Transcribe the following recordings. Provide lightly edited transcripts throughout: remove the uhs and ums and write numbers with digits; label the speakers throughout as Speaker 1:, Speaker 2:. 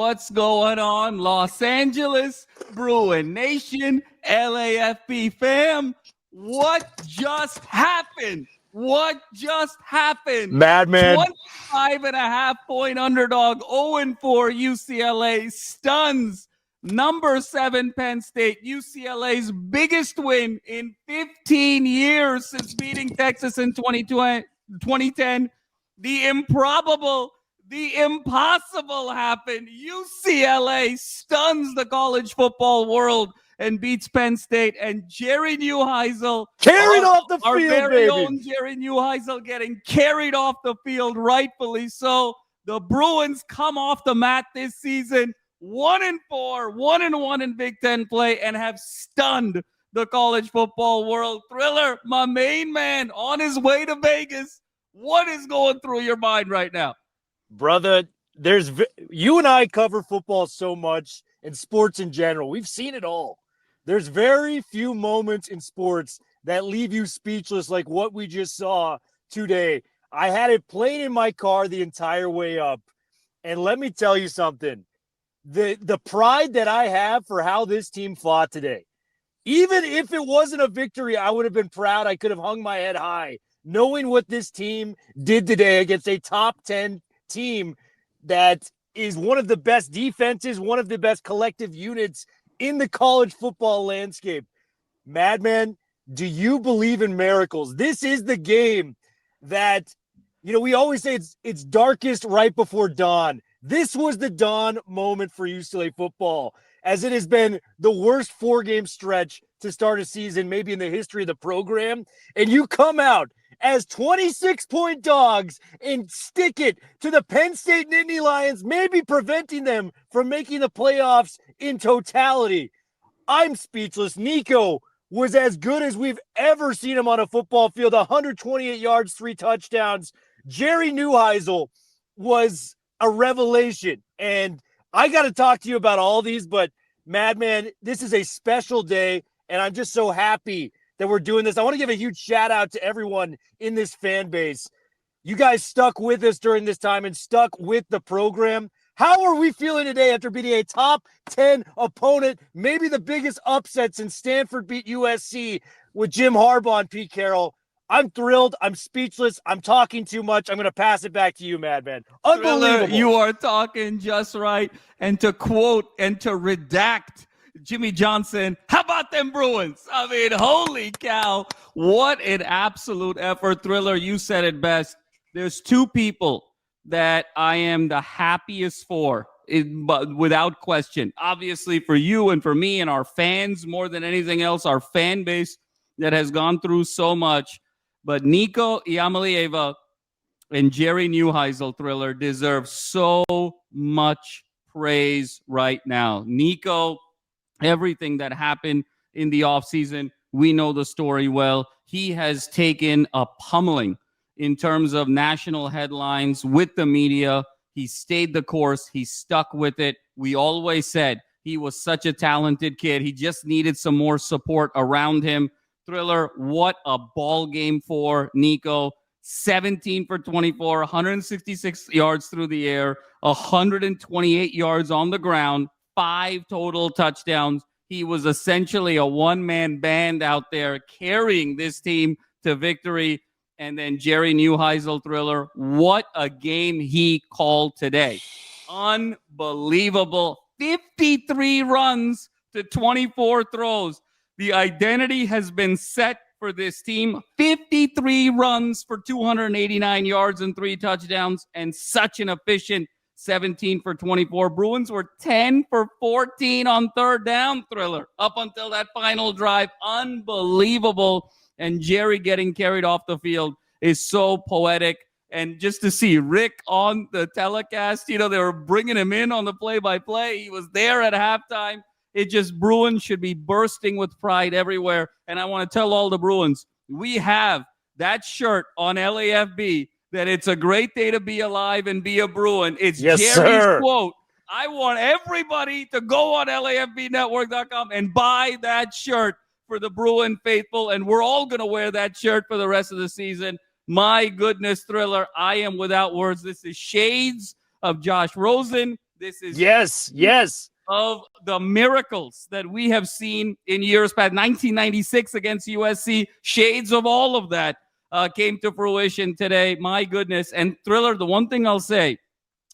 Speaker 1: What's going on, Los Angeles, Bruin Nation, LAFB fam? What just happened? What just happened?
Speaker 2: Madman.
Speaker 1: 25.5-point underdog, 0-4 UCLA stuns number 7 Penn State. UCLA's biggest win in 15 years since beating Texas in 2010. The improbable, the impossible happened. UCLA stuns the college football world and beats Penn State. And Jerry Neuheisel
Speaker 2: carried off the
Speaker 1: our
Speaker 2: field,
Speaker 1: very
Speaker 2: baby.
Speaker 1: own Jerry Neuheisel getting carried off the field, rightfully so. The Bruins come off the mat this season, 1-4, 1-1 in Big Ten play, and have stunned the college football world. Thriller, my main man, on his way to Vegas. What is going through your mind right now?
Speaker 2: Brother, you and I cover football so much and sports in general. We've seen it all. There's very few moments in sports that leave you speechless like what we just saw today. I had it playing in my car the entire way up. And let me tell you something. The pride that I have for how this team fought today, even if it wasn't a victory, I would have been proud. I could have hung my head high knowing what this team did today against a top 10 team that is one of the best defenses, one of the best collective units in the college football landscape. Madman, do you believe in miracles? This is the game that, we always say it's darkest right before dawn. This was the dawn moment for UCLA football, as it has been the worst 4-game stretch to start a season, maybe in the history of the program. And you come out as 26-point dogs and stick it to the Penn State Nittany Lions, maybe preventing them from making the playoffs in totality. I'm speechless. Nico was as good as we've ever seen him on a football field, 128 yards, 3 touchdowns. Jerry Neuheisel was a revelation. And I got to talk to you about all these, but Madman, this is a special day, and I'm just so happy that we're doing this. I want to give a huge shout out to everyone in this fan base. You guys stuck with us during this time and stuck with the program. How are we feeling today after beating a top 10 opponent, maybe the biggest upset since Stanford beat USC with Jim Harbaugh and Pete Carroll? I'm thrilled. I'm speechless. I'm talking too much. I'm going to pass it back to you, Madman. Unbelievable.
Speaker 1: Thriller, you are talking just right. And to quote and to redact Jimmy Johnson, how about them Bruins? I mean, holy cow. What an absolute effort. Thriller, you said it best. There's 2 people that I am the happiest for, but without question. Obviously, for you and for me and our fans, more than anything else, our fan base that has gone through so much. But Nico Iamaleava and Jerry Neuheisel, Thriller, deserve so much praise right now. Nico, everything that happened in the offseason, we know the story well. He has taken a pummeling in terms of national headlines with the media. He stayed the course. He stuck with it. We always said he was such a talented kid. He just needed some more support around him. Thriller, what a ball game for Nico. 17 for 24, 166 yards through the air, 128 yards on the ground, 5 total touchdowns. He was essentially a one-man band out there carrying this team to victory. And then Jerry Neuheisel, Thriller, what a game he called today. Unbelievable. 53 runs to 24 throws. The identity has been set for this team. 53 runs for 289 yards and 3 touchdowns, and such an efficient 17 for 24. Bruins were 10 for 14 on 3rd down, Thriller, up until that final drive. Unbelievable. And Jerry getting carried off the field is so poetic. And just to see Rick on the telecast, they were bringing him in on the play-by-play. He was there at halftime. It just, Bruins should be bursting with pride everywhere. And I want to tell all the Bruins, we have that shirt on LAFB that it's a great day to be alive and be a Bruin. It's
Speaker 2: yes,
Speaker 1: Jerry's
Speaker 2: sir.
Speaker 1: quote. I want everybody to go on LAFBnetwork.com and buy that shirt for the Bruin faithful. And we're all going to wear that shirt for the rest of the season. My goodness, Thriller, I am without words. This is shades of Josh Rosen, This is
Speaker 2: yes.
Speaker 1: of the miracles that we have seen in years past. 1996 against USC, shades of all of that came to fruition today. My goodness. And Thriller, the one thing I'll say,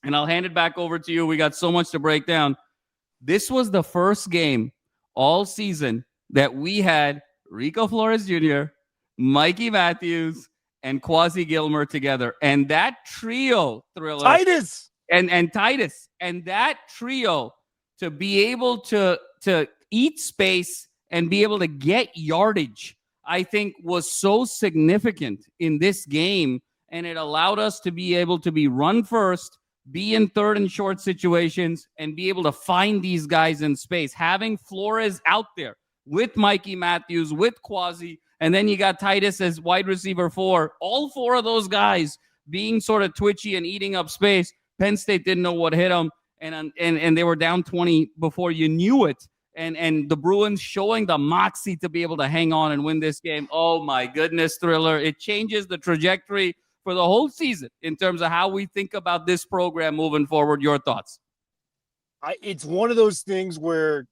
Speaker 1: and I'll hand it back over to you. We got so much to break down. This was the first game all season that we had Rico Flores Jr., Mikey Matthews, and Quasi Gilmer together. And that trio, Thriller.
Speaker 2: Titus.
Speaker 1: And Titus. And that trio to be able to eat space and be able to get yardage, I think was so significant in this game. And it allowed us to be able to be run first, be in third and short situations, and be able to find these guys in space. Having Flores out there with Mikey Matthews, with Quasi, and then you got Titus as wide receiver 4. All 4 of those guys being sort of twitchy and eating up space. Penn State didn't know what hit them, and they were down 20 before you knew it. And the Bruins showing the moxie to be able to hang on and win this game. Oh, my goodness, Thriller. It changes the trajectory for the whole season in terms of how we think about this program moving forward. Your thoughts?
Speaker 2: It's one of those things where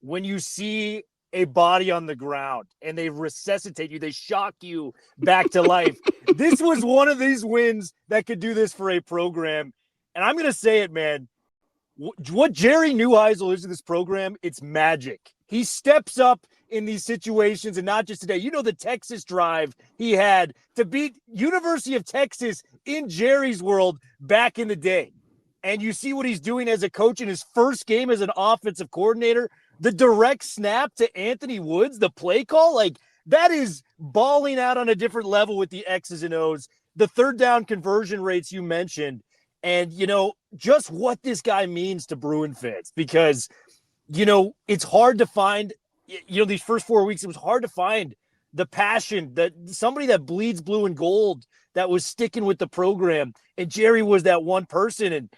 Speaker 2: when you see a body on the ground and they resuscitate you, they shock you back to life. This was one of these wins that could do this for a program. And I'm going to say it, man. What Jerry Neuheisel is to this program, it's magic. He steps up in these situations, and not just today. You know, the Texas drive he had to beat University of Texas in Jerry's world back in the day. And you see what he's doing as a coach in his first game as an offensive coordinator. The direct snap to Anthony Woods, the play call, like that is balling out on a different level with the X's and O's. The third down conversion rates you mentioned, and, you know, just what this guy means to Bruin fans, because, you know, it's hard to find, you know, these first 4 weeks, it was hard to find the passion, that somebody that bleeds blue and gold that was sticking with the program. And Jerry was that one person. And,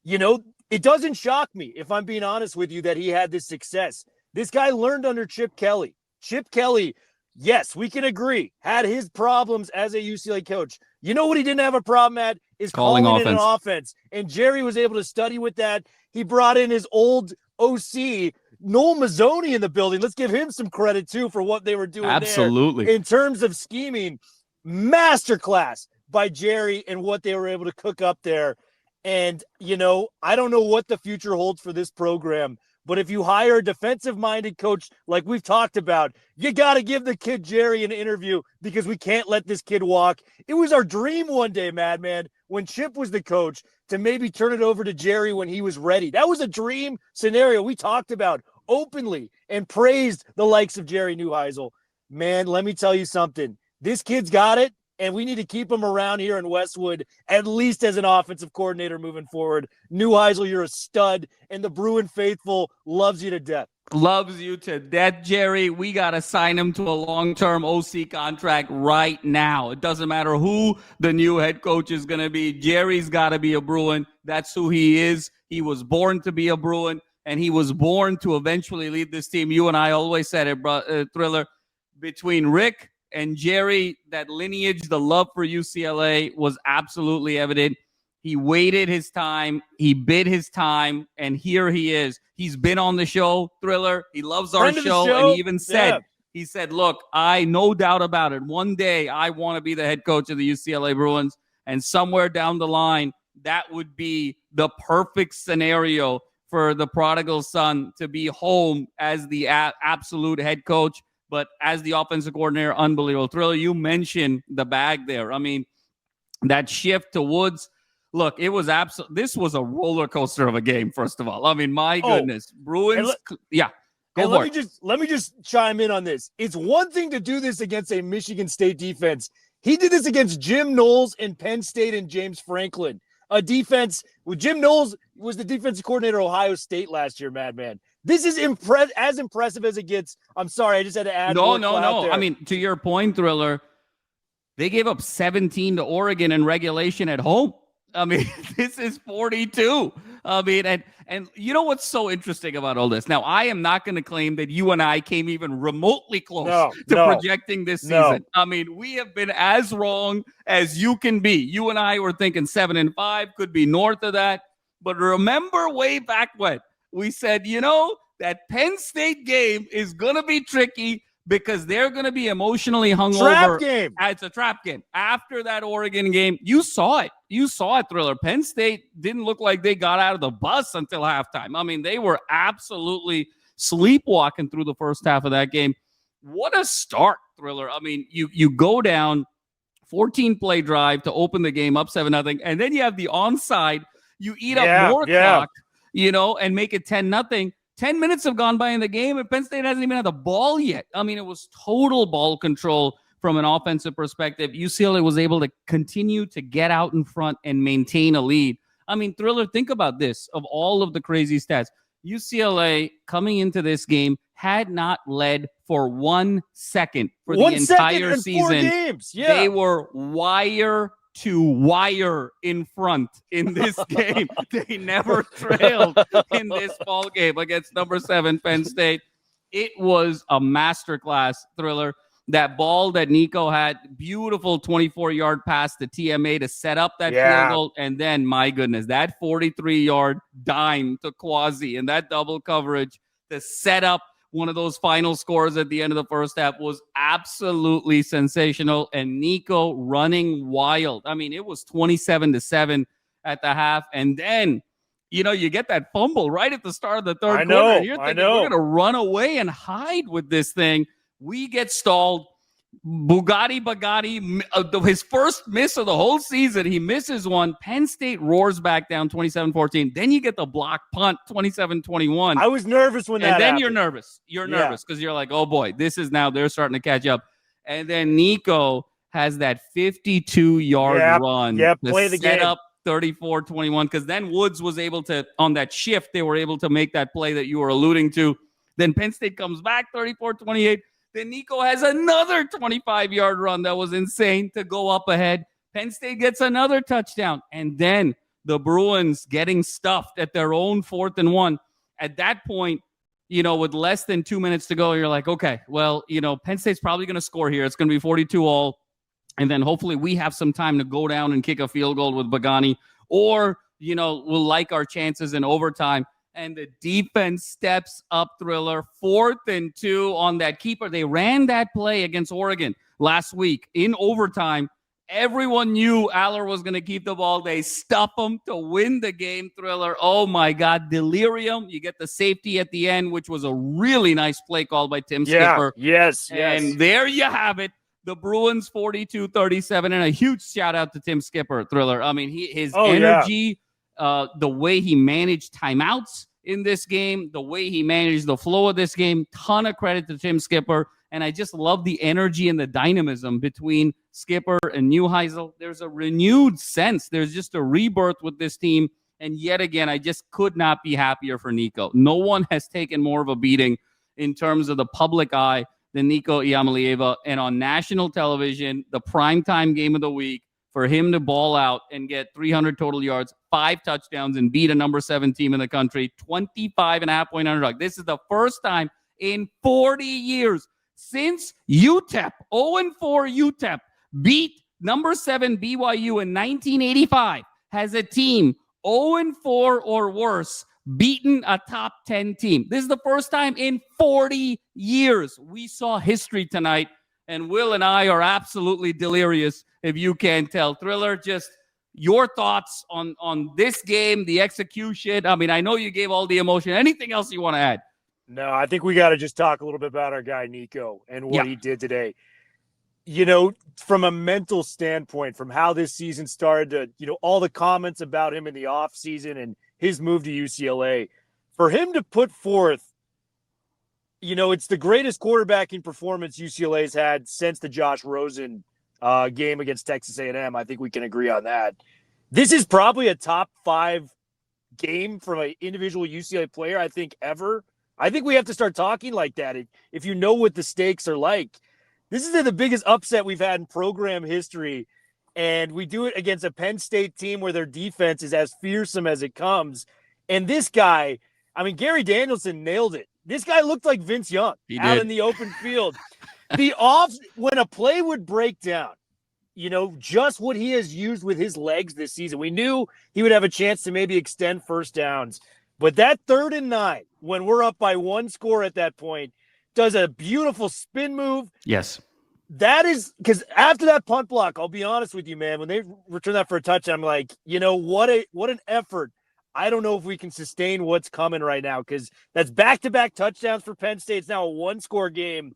Speaker 2: you know, it doesn't shock me, if I'm being honest with you, that he had this success. This guy learned under Chip Kelly. Chip Kelly, yes, we can agree, had his problems as a UCLA coach. You know what he didn't have a problem at is calling in an offense. And Jerry was able to study with that. He brought in his old OC, Noel Mazzoni, in the building. Let's give him some credit, too, for what they were doing
Speaker 1: Absolutely.
Speaker 2: there. In terms of scheming, masterclass by Jerry and what they were able to cook up there. And, you know, I don't know what the future holds for this program, but if you hire a defensive-minded coach like we've talked about, you got to give the kid Jerry an interview, because we can't let this kid walk. It was our dream one day, Madman, when Chip was the coach, to maybe turn it over to Jerry when he was ready. That was a dream scenario we talked about openly and praised the likes of Jerry Neuheisel. Man, let me tell you something. This kid's got it, and we need to keep him around here in Westwood, at least as an offensive coordinator moving forward. Neuheisel, you're a stud, and the Bruin faithful loves you to death.
Speaker 1: Loves you to death, Jerry. We got to sign him to a long-term OC contract right now. It doesn't matter who the new head coach is going to be. Jerry's got to be a Bruin. That's who he is. He was born to be a Bruin, and he was born to eventually lead this team. You and I always said it, Thriller. Between Rick and Jerry, that lineage, the love for UCLA was absolutely evident. He waited his time. He bid his time. And here he is. He's been on the show, Thriller. He loves our show. And he even said, He said, look, I no doubt about it. One day I want to be the head coach of the UCLA Bruins. And somewhere down the line, that would be the perfect scenario for the prodigal son to be home as the absolute head coach. But as the offensive coordinator, unbelievable. Thriller, you mentioned the bag there. I mean, that shift to Woods. Look, it was this was a roller coaster of a game, first of all. I mean, my goodness. Bruins,
Speaker 2: let me just chime in on this. It's one thing to do this against a Michigan State defense. He did this against Jim Knowles and Penn State and James Franklin. A defense with Jim Knowles was the defensive coordinator of Ohio State last year, Madman. This is as impressive as it gets. I'm sorry, I just had to add. No. There.
Speaker 1: I mean, to your point, Thriller, they gave up 17 to Oregon in regulation at home. I mean, this is 42. I mean, and you know what's so interesting about all this? Now, I am not going to claim that you and I came even remotely close to projecting this season. I mean, we have been as wrong as you can be. You and I were thinking 7-5, could be north of that. But remember way back when we said, that Penn State game is going to be tricky because they're going to be emotionally hungover.
Speaker 2: Trap game.
Speaker 1: It's a trap game. After that Oregon game, you saw it. You saw it, Thriller. Penn State didn't look like they got out of the bus until halftime. I mean, they were absolutely sleepwalking through the first half of that game. What a start, Thriller. I mean, you go down 14-play drive to open the game up 7-0, and then you have the onside. You eat up more clock, and make it 10-0. 10 minutes have gone by in the game, and Penn State hasn't even had the ball yet. I mean, it was total ball control from an offensive perspective. UCLA was able to continue to get out in front and maintain a lead. I mean, Thriller, think about this. Of all of the crazy stats, UCLA coming into this game had not led for 1 second for the entire season.
Speaker 2: 4 games. Yeah.
Speaker 1: They were wire to wire in front in this game. They never trailed in this ball game against number 7 Penn State. It was a masterclass, Thriller. That ball that Nico had, beautiful 24-yard pass to TMA to set up that field goal. And then, my goodness, that 43-yard dime to Quasi and that double coverage to set up one of those final scores at the end of the first half was absolutely sensational. And Nico running wild. I mean, it was 27-7 at the half. And then, you get that fumble right at the start of the third quarter. And you're thinking, we're going to run away and hide with this thing. We get stalled. Bagatti, his first miss of the whole season, he misses one. Penn State roars back down 27-14. Then you get the block punt 27-21.
Speaker 2: I was nervous when that happened.
Speaker 1: And then you're nervous. You're nervous because you're like, oh boy, this is now they're starting to catch up. And then Nico has that 52-yard run to
Speaker 2: play the
Speaker 1: set
Speaker 2: game
Speaker 1: up 34-21, because then Woods was able to, on that shift, they were able to make that play that you were alluding to. Then Penn State comes back 34-28. Then Nico has another 25-yard run that was insane to go up ahead. Penn State gets another touchdown. And then the Bruins getting stuffed at their own 4th and 1. At that point, with less than 2 minutes to go, you're like, okay, well, Penn State's probably going to score here. It's going to be 42-all. And then hopefully we have some time to go down and kick a field goal with Bagani. Or, we'll like our chances in overtime. And the defense steps up, Thriller. 4th and 2 on that keeper. They ran that play against Oregon last week in overtime. Everyone knew Aller was going to keep the ball. They stuff him to win the game, Thriller. Oh, my God. Delirium. You get the safety at the end, which was a really nice play call by Tim Skipper.
Speaker 2: Yes.
Speaker 1: And there you have it. The Bruins 42-37. And a huge shout-out to Tim Skipper, Thriller. I mean, his energy, the way he managed timeouts in this game, the way he managed the flow of this game, ton of credit to Tim Skipper. And I just love the energy and the dynamism between Skipper and Neuheisel. There's a renewed sense. There's just a rebirth with this team. And yet again, I just could not be happier for Nico. No one has taken more of a beating in terms of the public eye than Nico Iamaleava. And on national television, the primetime game of the week, for him to ball out and get 300 total yards, 5 touchdowns, and beat a number 7 team in the country, 25.5-point underdog. This is the first time in 40 years since UTEP, 0-4 UTEP, beat number 7 BYU in 1985, has a team 0-4 or worse beaten a top 10 team. This is the first time in 40 years. We saw history tonight, and Will and I are absolutely delirious, if you can't tell. Thriller, just your thoughts on this game, the execution. I mean, I know you gave all the emotion. Anything else you want to add?
Speaker 2: No, I think we got to just talk a little bit about our guy, Nico, and what he did today. From a mental standpoint, from how this season started to, all the comments about him in the offseason and his move to UCLA, for him to put forth, it's the greatest quarterbacking performance UCLA's had since the Josh Rosen game against Texas A&M. I think we can agree on that. This is probably a top 5 game from an individual UCLA player, I think, ever. I think we have to start talking like that. If you know what the stakes are like, this is the biggest upset we've had in program history. And we do it against a Penn State team where their defense is as fearsome as it comes. And this guy, Gary Danielson nailed it. This guy looked like Vince Young out in the open field. When a play would break down, just what he has used with his legs this season. We knew he would have a chance to maybe extend first downs. But that 3rd and 9, when we're up by 1 score at that point, does a beautiful spin move.
Speaker 1: Yes.
Speaker 2: That is because after that punt block, I'll be honest with you, man, when they return that for a touchdown, I'm like, what an effort. I don't know if we can sustain what's coming right now because that's back-to-back touchdowns for Penn State. It's now a 1-score game.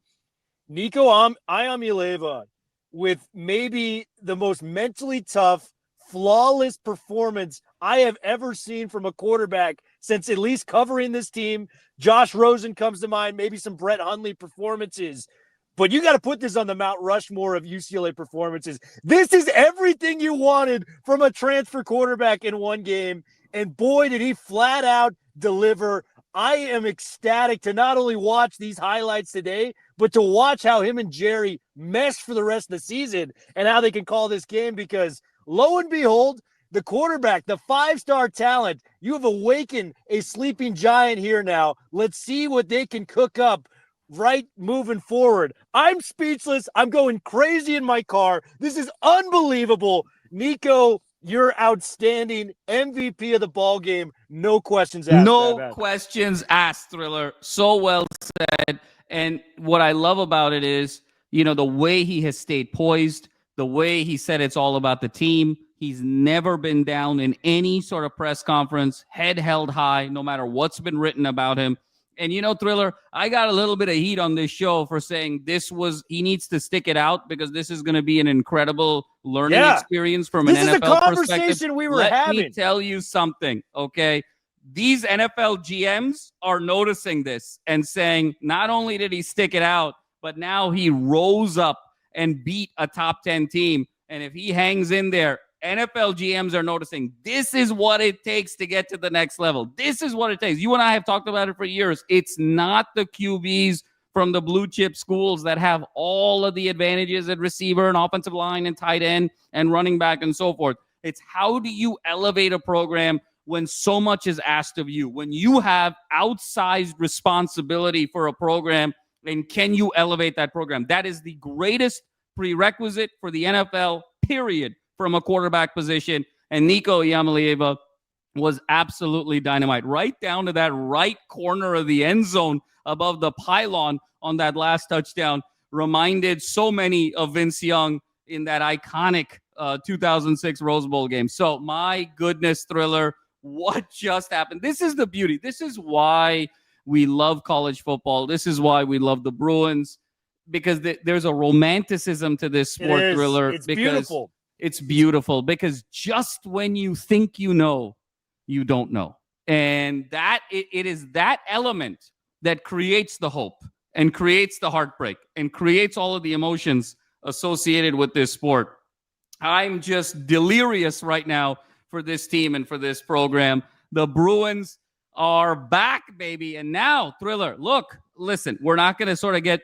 Speaker 2: Nico Iamaleava with maybe the most mentally tough, flawless performance I have ever seen from a quarterback since at least covering this team. Josh Rosen comes to mind, maybe some Brett Hundley performances. But you got to put this on the Mount Rushmore of UCLA performances. This is everything you wanted from a transfer quarterback in one game. And boy, did he flat out deliver. I am ecstatic to not only watch these highlights today, but to watch how him and Jerry mesh for the rest of the season and how they can call this game because lo and behold, the quarterback, the 5-star talent, you have awakened a sleeping giant here now. Let's see what they can cook up right moving forward. I'm speechless. I'm going crazy in my car. This is unbelievable. Nico, you're outstanding. MVP of the ball game. No questions asked.
Speaker 1: No questions asked, Thriller. So well said. And what I love about it is, the way he has stayed poised, the way he said it's all about the team. He's never been down in any sort of press conference, head held high, no matter what's been written about him. And, Thriller, I got a little bit of heat on this show for saying he needs to stick it out because this is going to be an incredible learning experience from an NFL perspective.
Speaker 2: This is a conversation we were having.
Speaker 1: Let me tell you something, okay? These NFL GMs are noticing this and saying not only did he stick it out, but now he rose up and beat a top 10 team. And if he hangs in there, NFL GMs are noticing this is what it takes to get to the next level. This is what it takes. You and I have talked about it for years. It's not the QBs from the blue chip schools that have all of the advantages at receiver and offensive line and tight end and running back and so forth. It's how do you elevate a program when so much is asked of you, when you have outsized responsibility for a program, and can you elevate that program? That is the greatest prerequisite for the NFL, period, from a quarterback position. And Nico Iamaleava was absolutely dynamite. Right down to that right corner of the end zone above the pylon on that last touchdown. Reminded so many of Vince Young in that iconic 2006 Rose Bowl game. So my goodness, Thriller, what just happened? This is the beauty. This is why we love college football. This is why we love the Bruins, because there's a romanticism to this sport, Thriller.
Speaker 2: It's beautiful.
Speaker 1: It's beautiful because just when you think you know, you don't know. And that it is that element that creates the hope and creates the heartbreak and creates all of the emotions associated with this sport. I'm just delirious right now for this team and for this program. The Bruins are back, baby. And now, Thriller, listen, we're not going to sort of get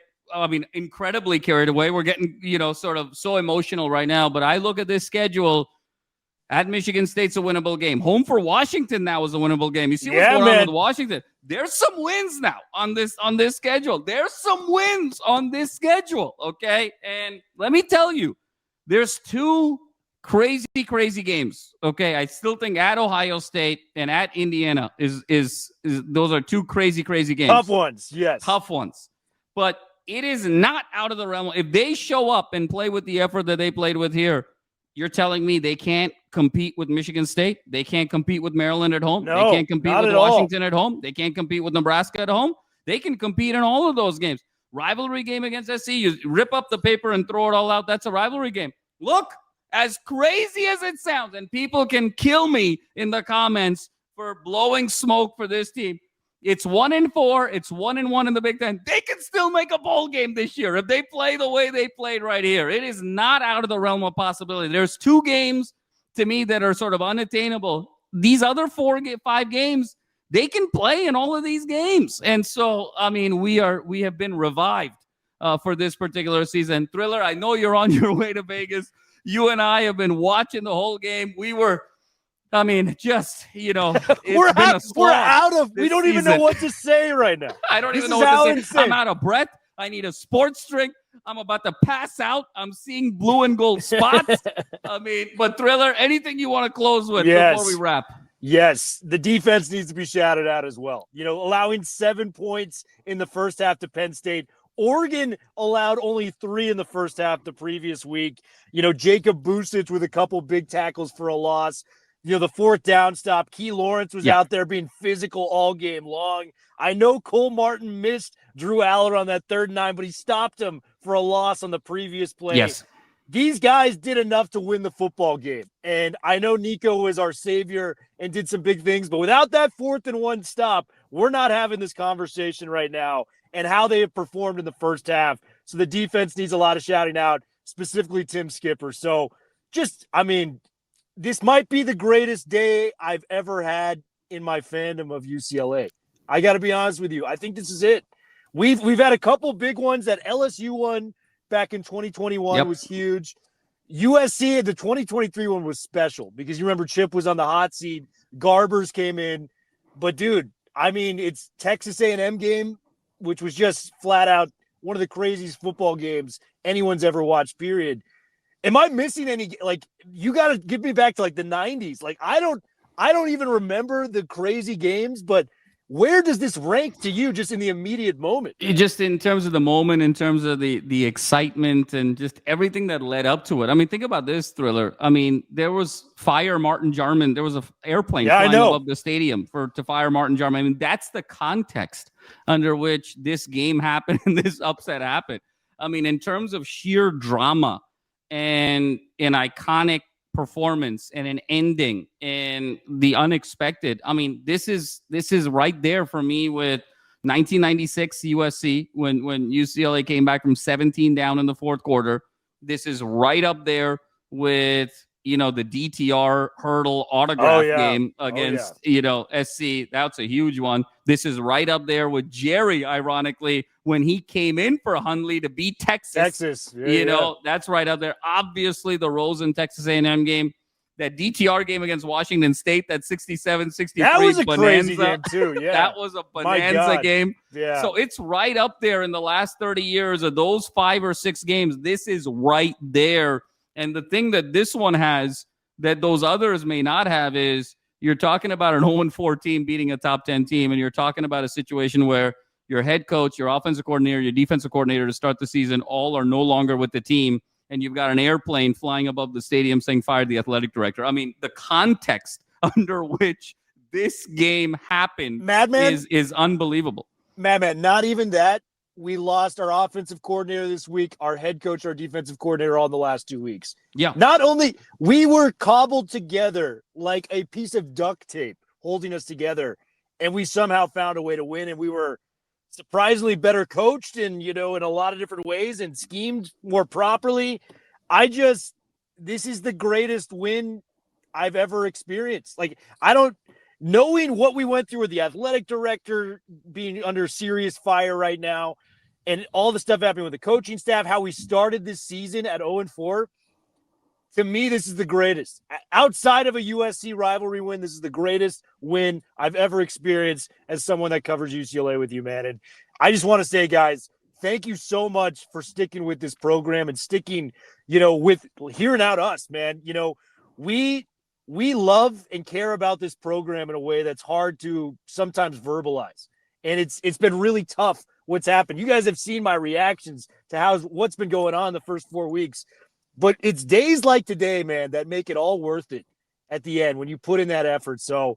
Speaker 1: incredibly carried away. We're getting, sort of so emotional right now. But I look at this schedule. At Michigan State's a winnable game. Home for Washington now is a winnable game. You see what's going on with Washington? There's some wins now on this schedule. There's some wins on this schedule, okay? And let me tell you, there's two crazy games, okay? I still think at Ohio State and at Indiana is those are two crazy games.
Speaker 2: Tough ones, yes.
Speaker 1: Tough ones. But it is not out of the realm. If they show up and play with the effort that they played with here, you're telling me they can't compete with Michigan State? They can't compete with Maryland at home?
Speaker 2: No,
Speaker 1: they can't compete with Washington at home? They can't compete with Nebraska at home? They can compete in all of those games. Rivalry game against SC, you rip up the paper and throw it all out. That's a rivalry game. Look, as crazy as it sounds, and people can kill me in the comments for blowing smoke for this team, it's 1-4. It's 1-1 in the Big Ten. They can still make a bowl game this year if they play the way they played right here. It is not out of the realm of possibility. There's two games to me that are sort of unattainable. These other 5 games, they can play in all of these games. And so, we have been revived for this particular season. Thriller, I know you're on your way to Vegas. You and I have been watching the whole game. We were, it's
Speaker 2: we don't even know what to say right now.
Speaker 1: I don't even know what to say. I'm out of breath. I need a sports drink. I'm about to pass out. I'm seeing blue and gold spots. I mean, but Thriller, anything you want to close with before we wrap?
Speaker 2: Yes, the defense needs to be shouted out as well. Allowing 7 points in the first half to Penn State. Oregon allowed only 3 in the first half the previous week. Jacob Busich with a couple big tackles for a loss. The fourth down stop. Key Lawrence was out there being physical all game long. I know Cole Martin missed Drew Aller on that 3rd and 9, but he stopped him for a loss on the previous play.
Speaker 1: Yes.
Speaker 2: These guys did enough to win the football game. And I know Nico was our savior and did some big things, but without that 4th and 1 stop, we're not having this conversation right now and how they have performed in the first half. So the defense needs a lot of shouting out, specifically Tim Skipper. So this might be the greatest day I've ever had in my fandom of UCLA. I got to be honest with you. I think this is it. We've had a couple big ones. That LSU one back in 2021 was huge. USC, the 2023 one was special because you remember Chip was on the hot seat. Garbers came in. But, dude, it's Texas A&M game, which was just flat out one of the craziest football games anyone's ever watched, period. Am I missing any? You got to give me back to the 90s. I don't even remember the crazy games, but where does this rank to you just in the immediate moment?
Speaker 1: Just in terms of the moment, in terms of the excitement and just everything that led up to it. Think about this, Thriller. There was fire Martin Jarman. There was an airplane flying above the stadium to fire Martin Jarman. That's the context under which this game happened and this upset happened. In terms of sheer drama and an iconic performance and an ending and the unexpected. This is right there for me with 1996 USC when UCLA came back from 17 down in the fourth quarter. This is right up there with the DTR hurdle autograph game against SC. That's a huge one. This is right up there with Jerry, ironically, when he came in for Hundley to beat Texas. That's right up there. Obviously, the Rosen Texas A&M game, that DTR game against Washington State, that 67-63
Speaker 2: that was a
Speaker 1: bonanza.
Speaker 2: Crazy game too. Yeah,
Speaker 1: that was a bonanza game.
Speaker 2: Yeah.
Speaker 1: So it's right up there in the last 30 years of those 5 or 6 games. This is right there. And the thing that this one has that those others may not have is you're talking about an 0-4 team beating a top 10 team, and you're talking about a situation where your head coach, your offensive coordinator, your defensive coordinator to start the season all are no longer with the team, and you've got an airplane flying above the stadium saying fired the athletic director. The context under which this game happened
Speaker 2: Madman,
Speaker 1: is unbelievable.
Speaker 2: Madman, not even that. We lost our offensive coordinator this week, our head coach, our defensive coordinator all in the last 2 weeks.
Speaker 1: Yeah.
Speaker 2: Not only we were cobbled together like a piece of duct tape holding us together, and we somehow found a way to win, and we were surprisingly better coached and, in a lot of different ways and schemed more properly. This is the greatest win I've ever experienced. Knowing what we went through with the athletic director being under serious fire right now and all the stuff happening with the coaching staff, how we started this season at 0-4, to me, this is the greatest. Outside of a USC rivalry win, this is the greatest win I've ever experienced as someone that covers UCLA with you, man. And I just want to say, guys, thank you so much for sticking with this program and sticking, with hearing out us, man. We love and care about this program in a way that's hard to sometimes verbalize. And it's been really tough what's happened. You guys have seen my reactions to what's been going on the first 4 weeks. But it's days like today, man, that make it all worth it at the end when you put in that effort. So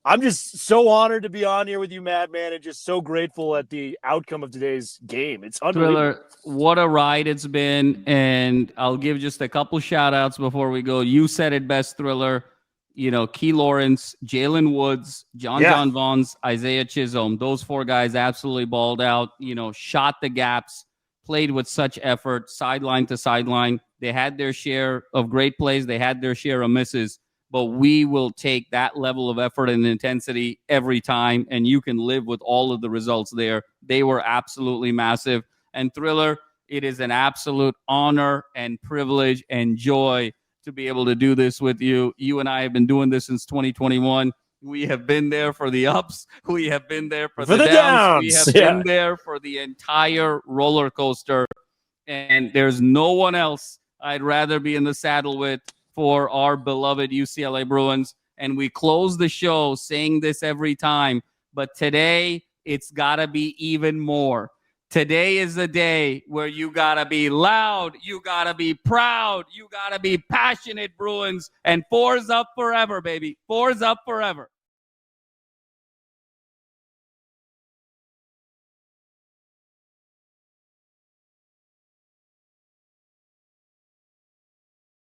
Speaker 2: I'm just so honored to be on here with you, Madman, and just so grateful at the outcome of today's game. It's unbelievable.
Speaker 1: Thriller, what a ride it's been. And I'll give just a couple shout outs before we go. You said it best, Thriller. Key Lawrence, Jalen Woods, John Vaughns, Isaiah Chisholm. Those 4 guys absolutely balled out, shot the gaps, played with such effort, sideline to sideline. They had their share of great plays. They had their share of misses. But we will take that level of effort and intensity every time, and you can live with all of the results there. They were absolutely massive. And Thriller, it is an absolute honor and privilege and joy to be able to do this with you. You and I have been doing this since 2021. We have been there for the ups. We have been there for the downs. We have been there for the entire roller coaster. and there's no one else I'd rather be in the saddle with for our beloved UCLA Bruins. And we close the show saying this every time, but today it's got to be even more. Today is the day where you got to be loud, you got to be proud, you got to be passionate, Bruins, and four's up forever, baby. Four's up forever.